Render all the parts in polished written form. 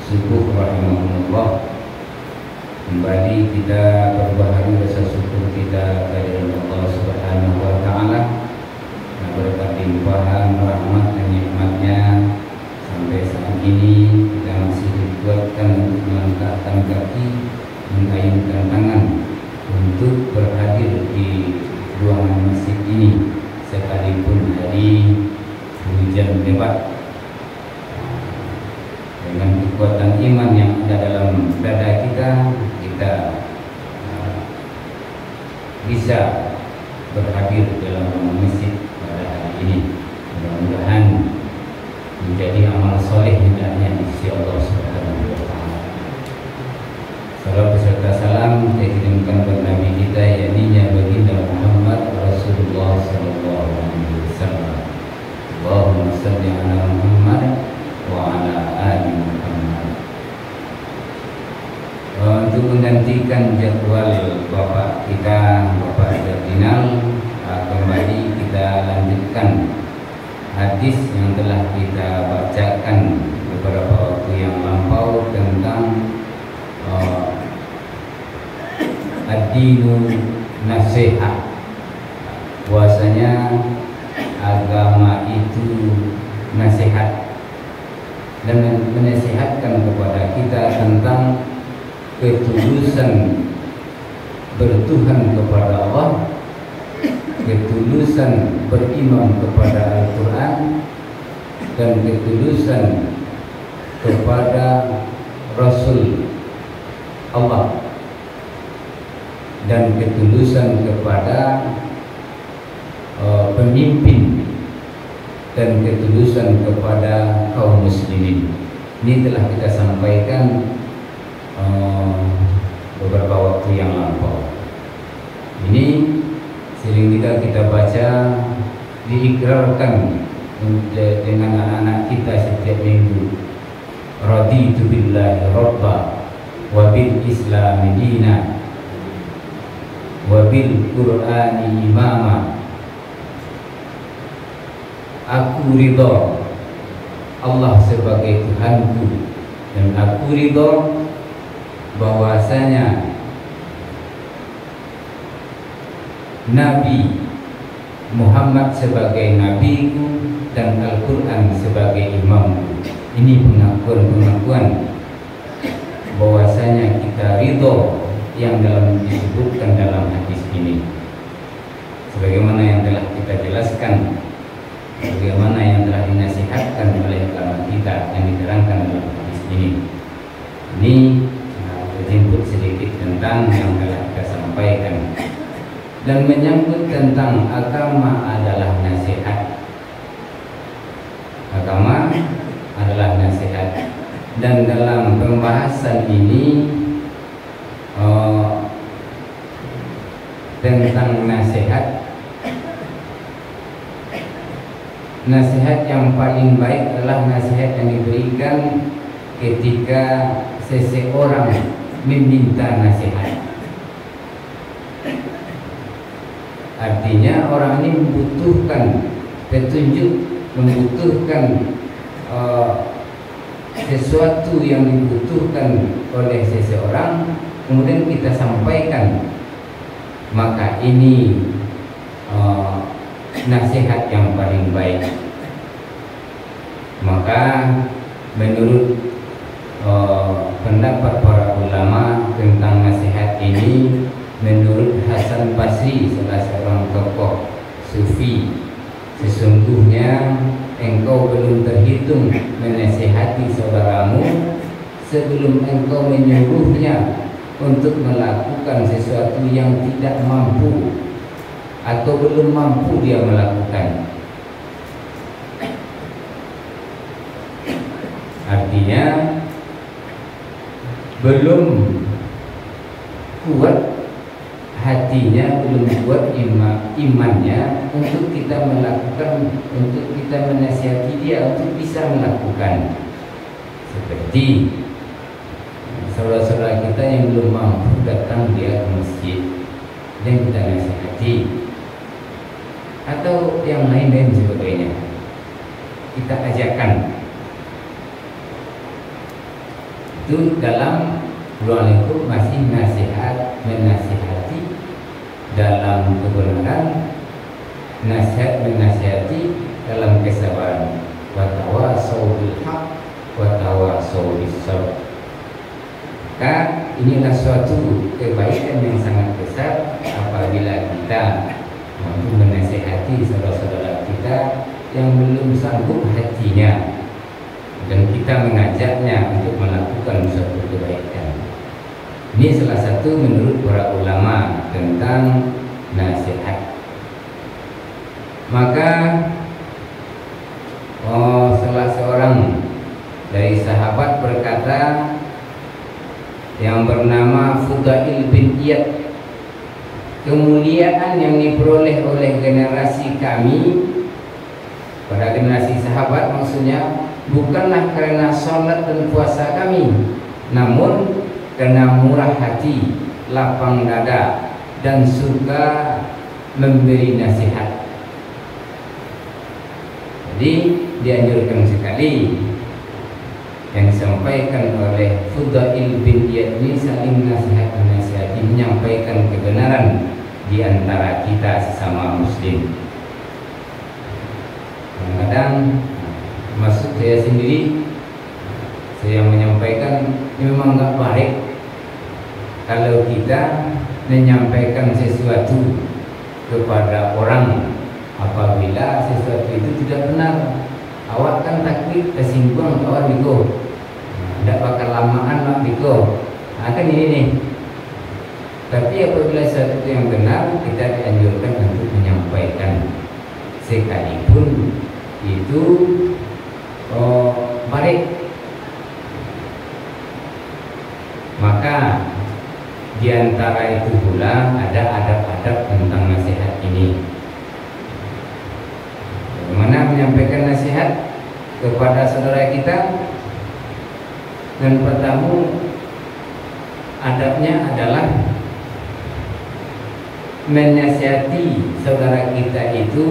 subuh rahimahullah. Kembali kita berbahagia rasa syukur kita kepada Allah Subhanahu wa taala yang berkat limpahan rahmat dan nikmatnya sampai saat ini kita masih dikuatkan untuk melangkahkan kaki, mengayunkan tangan untuk berhadir di ruangan masjid ini sekalipun hari hujan lebat. Dengan kekuatan iman yang ada dalam dada kita, kita bisa berhadir dalam masjid pada hari ini. Mudah-mudahan menjadi amal soleh hendaknya di sisi Allah Subhanahu wa taala. Salam beserta salam kita kirimkan kepada Nabi kita, yakni baginda Muhammad Rasulullah sallallahu alaihi wasallam. Allahumma shalli ala Muhammad wa ala ali Muhammad. Untuk menggantikan jadwal Bapak kita, Bapak Jardinal, kembali kita lanjutkan hadis yang telah kita bacakan beberapa waktu yang lampau tentang ad-dinu nasihat. Bahwasanya agama itu nasihat dan menasihatkan kepada kita tentang ketulusan bertuhan kepada Allah, ketulusan beriman kepada Al-Quran, dan ketulusan kepada Rasul Allah, dan ketulusan kepada pemimpin, dan ketulusan kepada kaum muslimin. Ini telah kita sampaikan beberapa waktu yang lampau. Ini sering kita baca, diikrarkan dengan anak-anak kita setiap minggu. Raditu billahi rabba wa bil islami dina wa bil qur'ani imama. Aku ridha Allah sebagai Tuhanku, dan aku ridha bahwasanya Nabi Muhammad sebagai nabiku dan Al-Quran sebagai imamku. Ini pengakuan-pengakuan bahwasanya kita ridha yang disebutkan dalam hadis ini, sebagaimana yang telah kita jelaskan, bagaimana yang telah dinasihatkan oleh agama kita yang diterangkan dalam hadis ini. Ini berjemput sedikit tentang yang telah kita sampaikan, dan menyangkut tentang agama adalah nasihat. Agama adalah nasihat, dan dalam pembahasan ini tentang nasihat, nasihat yang paling baik adalah nasihat yang diberikan ketika seseorang meminta nasihat. Artinya orang ini membutuhkan petunjuk, membutuhkan sesuatu yang dibutuhkan oleh seseorang, kemudian kita sampaikan, maka ini nasihat yang paling baik. Maka menurut pendapat para ulama tentang nasihat ini, menurut Hasan Basri, salah seorang tokoh sufi, sesungguhnya engkau belum terhitung menasihati saudaramu sebelum engkau menyuruhnya untuk melakukan sesuatu yang tidak mampu atau belum mampu dia melakukan. Artinya belum kuat hatinya, belum kuat imannya untuk kita melakukan, untuk kita menasihati dia untuk bisa melakukan. Seperti saudara-saudara kita yang belum mampu datang dia ke masjid dan kita nasihati, atau yang lain-lain sebagainya, kita ajarkan. itu dalam ruang lingkup masih menasihati dalam kebenaran, nasihat menasihati dalam kesabaran. Wa tawasau bil haq wa tawasau bis sabr. Maka inilah suatu kebaikan yang sangat besar apabila kita mampu menasihati saudara-saudara kita yang belum sanggup hatinya, dan kita mengajaknya untuk melakukan suatu kebaikan. Ini salah satu menurut para ulama tentang nasihat. Maka salah seorang dari sahabat berkata yang bernama Fudail bin Iyad, kemuliaan yang diperoleh oleh generasi kami, pada generasi sahabat maksudnya, bukanlah karena sholat dan puasa kami, namun karena murah hati, lapang dada, dan suka memberi nasihat. Jadi dianjurkan sekali yang disampaikan oleh Fudail bin Iyad ini saling menasihati, menyampaikan kebenaran di antara kita sesama muslim. Kadang-kadang masuk saya sendiri, saya menyampaikan ini memang nggak baik kalau kita menyampaikan sesuatu kepada orang apabila sesuatu itu tidak benar. Awak kan takut tersinggung kawan biko, tidak bakal lamaan mak biko, akan ini nih. Tapi apabila sesuatu yang benar, kita dianjurkan untuk menyampaikan, sekalipun itu baik. Maka di antara itu pula ada adab-adab tentang nasihat ini. Bagaimana menyampaikan nasihat kepada saudara kita? Dan pertama adabnya adalah menasihati saudara kita itu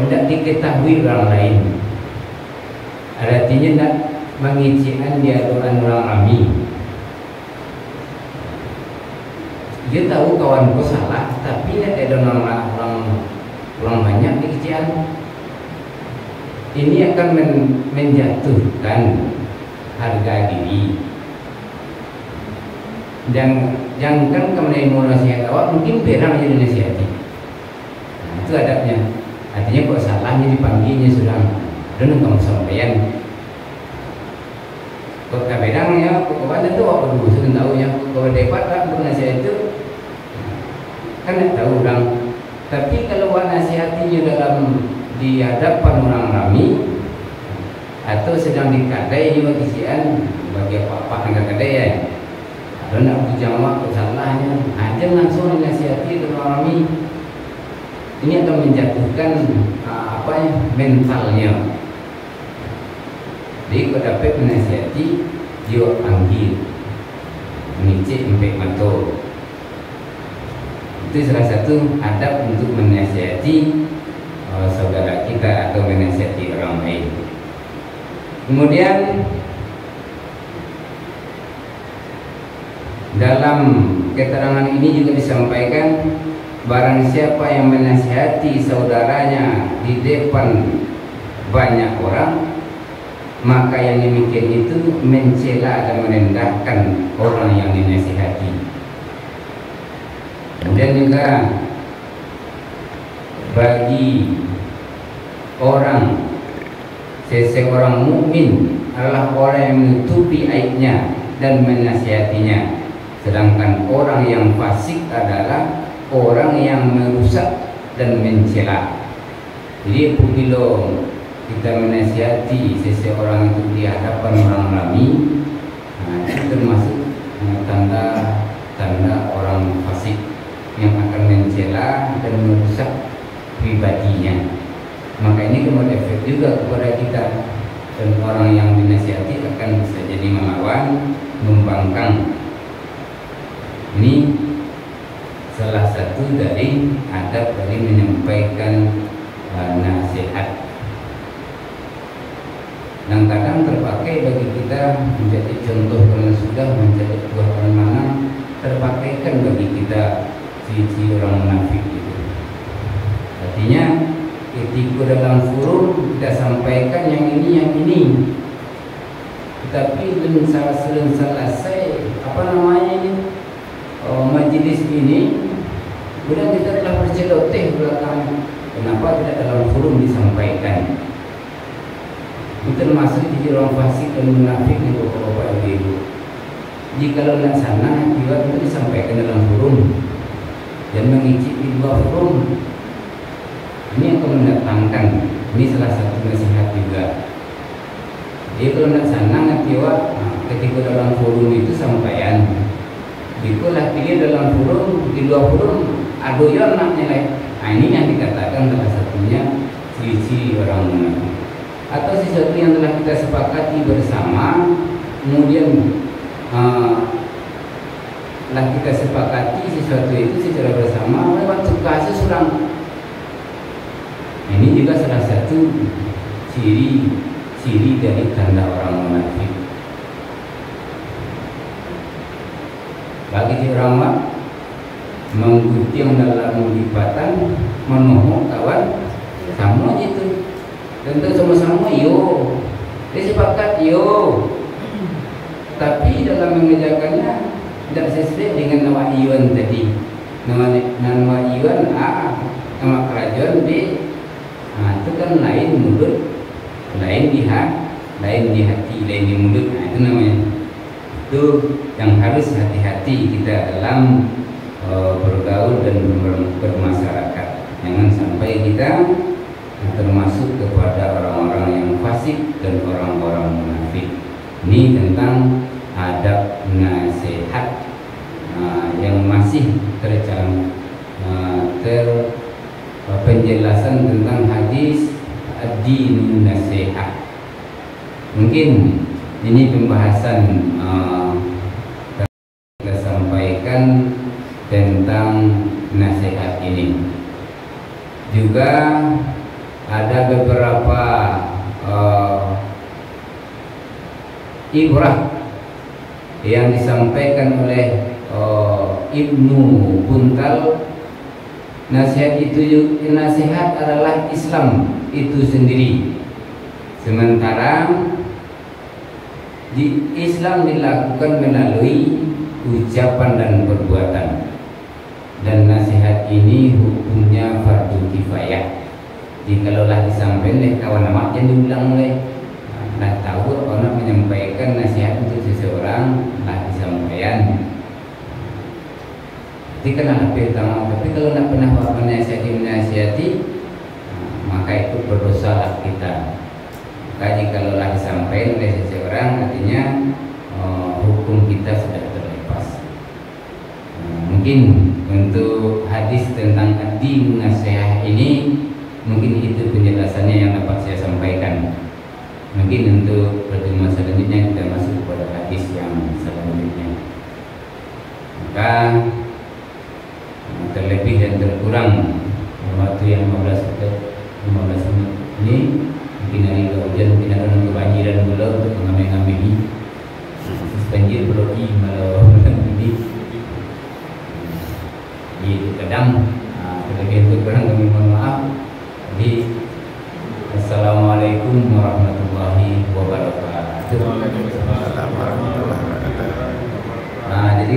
tidak diketahui orang lain. Artinya tidak mengicikan dia orang kami. Dia tahu kawanku salah, tapi ada orang banyak dikician. Ini akan menjatuhkan harga diri. Dan jangan kemudian mau nasihat awak, mungkin berang jadi nasihati. Nah, itu adabnya. Artinya kok salahnya dipanggilnya sudah, dan kamu sampaian. Kok bedangnya, kok kawan itu apa dulu sudah tahu yang kok dapat tak bernasihat itu, kan tidak tahu orang. Tapi kalau nasihatinya dalam di hadapan orang ramai atau sedang dikadai juga kisian bagi apa-apa yang kadai ya. Kalau nak berjamaah kesalahannya, aja langsung nasihati ke orang ramai. Ini akan menjatuhkan mentalnya. Jadi kalau dapat menasihati, dia panggil, mengicik sampai matur. Itu salah satu adab untuk menasihati saudara kita atau menasihati orang lain. Kemudian dalam keterangan ini juga disampaikan, barang siapa yang menasihati saudaranya di depan banyak orang, maka yang demikian itu mencela dan merendahkan orang yang dinasihati. Kemudian juga bagi seseorang mukmin adalah orang yang menutupi aibnya dan menasihatinya, sedangkan orang yang fasik adalah orang yang merusak dan mencela. Jadi apabila kita menasihati seseorang itu di hadapan orang ramai, itu termasuk tanda orang fasik yang akan mencela dan merusak pribadinya. Maka ini kemudian efek juga kepada kita, dan orang yang dinasihati akan bisa jadi melawan, membangkang. Ini salah satu dari adab dari menyampaikan nasihat. yang kadang terpakai bagi kita menjadi contoh kalau sudah menjadi buah permanen, terpakaikan bagi kita ciri-ciri orang munafik itu. Artinya ketika dalam forum kita sampaikan yang ini, tetapi belum selesai majelis ini, kemudian kita telah berceloteh belakang. Kenapa tidak dalam forum disampaikan? Itu termasuk di orang fasik dan munafik di bapak-bapak ibu. Jika nak sana, juga itu disampaikan dalam forum dan mengicip di luar forum. Ini yang akan mendatangkan. Ini salah satu nasihat juga. Jadi kalau nak sana ngatiwa, ketika dalam forum itu sampaian. Itulah pilih dalam forum, di luar forum adoyan nak nilai. Nah, ini yang dikatakan salah satunya ciri-ciri orang munafik. Atau sesuatu yang telah kita sepakati bersama, kemudian telah kita sepakati sesuatu itu secara bersama, lewat kasus surang. Ini juga salah satu ciri dari tanda orang munafik. Bagi orang menggunting dalam lipatan, menohok kawan, sama gitu. Tentu sama-sama yo, sepakat yo. Tapi dalam mengerjakannya tidak sesuai dengan nama Iwan tadi. Nama Iwan A, nama kerajaan B. Nah, itu kan lain mulut, lain di hati, lain di mulut. Nah, itu namanya. Itu yang harus hati-hati kita dalam bergaul dan bermasyarakat. Jangan sampai kita termasuk kepada orang-orang yang fasik dan orang-orang munafik. Ini tentang adab nasihat yang masih penjelasan tentang hadis ad-dinun nasihat. Mungkin ini pembahasan kita sampaikan tentang nasihat ini. Juga ada beberapa ibrah yang disampaikan oleh Ibnu Buntal. Nasihat adalah Islam itu sendiri. Sementara di Islam dilakukan melalui ucapan dan perbuatan. Dan nasihat ini hukumnya fardu kifayah. Jikalau disampaikan oleh kawan amat yang diulang oleh tahu orang menyampaikan nasihat untuk seseorang disampaikan. Jadi kenapa pertama, tapi kalau nak pernah menasihati, maka itu berdosa kita. Maka jikalau disampaikan oleh seseorang, artinya hukum kita sudah terlepas. Mungkin untuk hadis tentang ad-din nasihat ini, mungkin itu penjelasannya yang dapat saya sampaikan. Mungkin untuk pertemuan selanjutnya kita masuk kepada hadis yang selanjutnya. Maka terlebih dan terkurang waktu yang 15 menit ini, mungkin hari hujan, mungkin ada kebanjiran dulu untuk mengambil-ngambil banjir berloi malam ini di kadang. Terlebih untuk kurang kami mohon maaf. Jadi assalamualaikum warahmatullahi wabarakatuh. Waalaikumsalam warahmatullahi wabarakatuh. Jadi